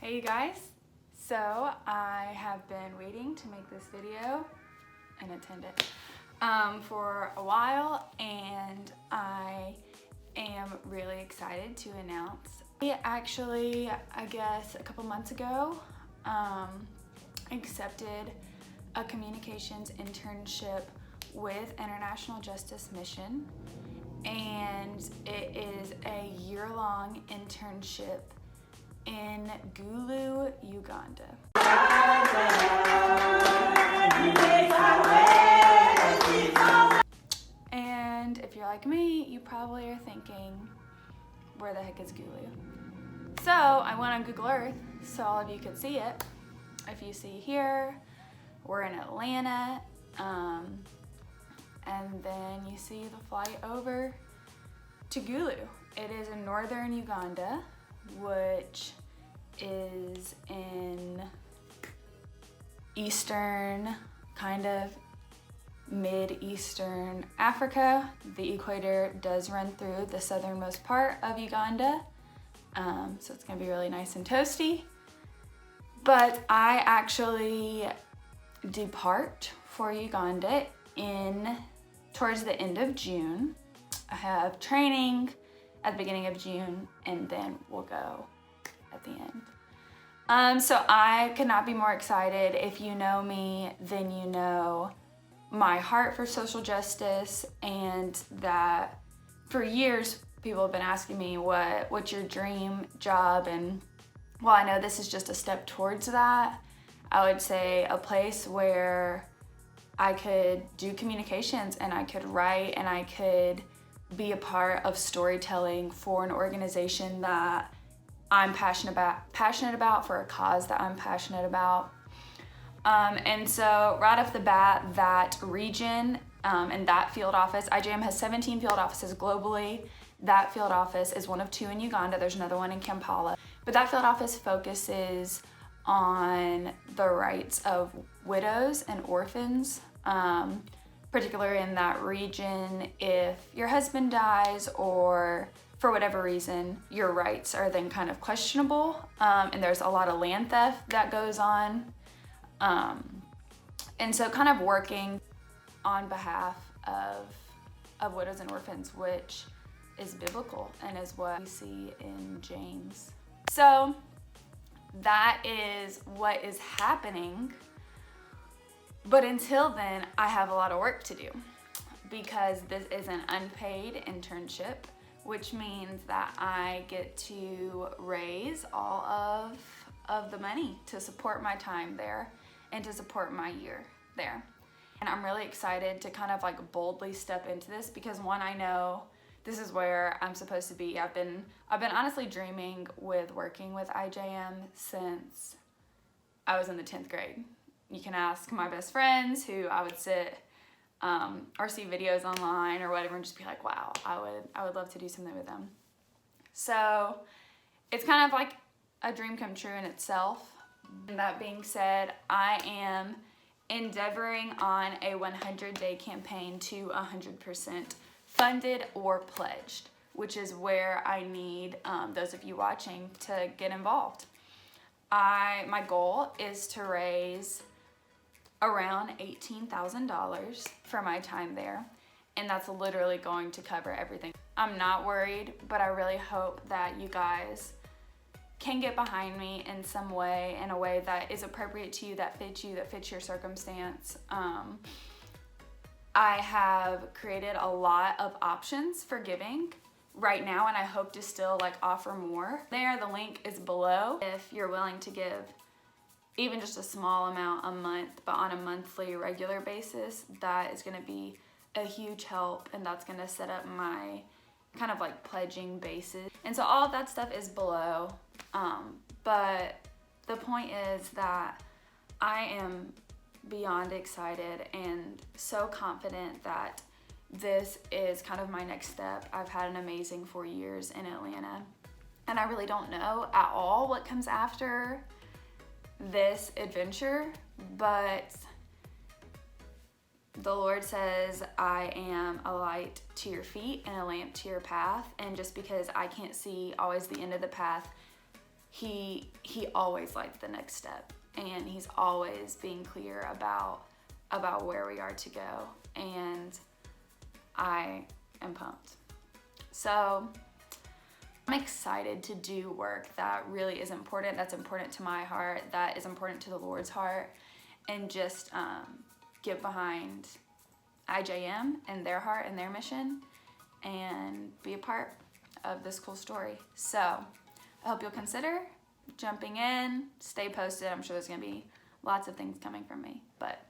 Hey you guys, so I have been waiting to make this video and attend it for a while, and I am really excited to announce. Actually, I guess a couple months ago, accepted a communications internship with International Justice Mission, and it is a year-long internship in Gulu, Uganda. And if you're like me, you probably are thinking, where the heck is Gulu? So I went on Google Earth so all of you could see it. If you see here, we're in Atlanta, and then you see the flight over to Gulu. It is in northern Uganda, which is in eastern, kind of mid-eastern Africa. The equator does run through the southernmost part of Uganda, so it's gonna be really nice and toasty. But I actually depart for Uganda towards the end of June. I have training at the beginning of June, and then we'll go at the end. So I could not be more excited. If you know me, then you know my heart for social justice, and that for years people have been asking me what's your dream job, and well, I know this is just a step towards that. I would say a place where I could do communications, and I could write, and I could be a part of storytelling for an organization that I'm passionate about, for a cause that I'm passionate about. And so right off the bat, that region and that field office, IJM has 17 field offices globally. That field office is one of 2 in Uganda. There's another one in Kampala. But that field office focuses on the rights of widows and orphans, particularly in that region. If your husband dies, or for whatever reason, your rights are then kind of questionable, and there's a lot of land theft that goes on. And so kind of working on behalf of widows and orphans, which is biblical and is what we see in James. So that is what is happening. But until then, I have a lot of work to do, because this is an unpaid internship, which means that I get to raise all of the money to support my time there and to support my year there. And I'm really excited to kind of like boldly step into this, because one, I know this is where I'm supposed to be. I've been honestly dreaming with working with IJM since I was in the 10th grade. You can ask my best friends who I would sit or see videos online or whatever and just be like, wow, I would love to do something with them. So it's kind of like a dream come true in itself. And that being said, I am endeavoring on a 100-day campaign to 100% funded or pledged, which is where I need those of you watching to get involved. My goal is to raise around $18,000 for my time there, and that's literally going to cover everything. I'm not worried, but I really hope that you guys can get behind me in some way, in a way that is appropriate to you, that fits your circumstance. I have created a lot of options for giving right now, and I hope to still offer more. The link is below. If you're willing to give even just a small amount a month, but on a monthly regular basis, that is gonna be a huge help, and that's gonna set up my kind of pledging basis. And so all of that stuff is below. But the point is that I am beyond excited and so confident that this is kind of my next step. I've had an amazing 4 years in Atlanta, and I really don't know at all what comes after this adventure, but the Lord says I am a light to your feet and a lamp to your path, and just because I can't see always the end of the path, he always liked the next step, and he's always being clear about where we are to go, and I am pumped. So I'm excited to do work that really is important, that's important to my heart, that is important to the Lord's heart, and just get behind IJM and their heart and their mission, and be a part of this cool story. So I hope you'll consider jumping in. Stay posted. I'm sure there's going to be lots of things coming from me, but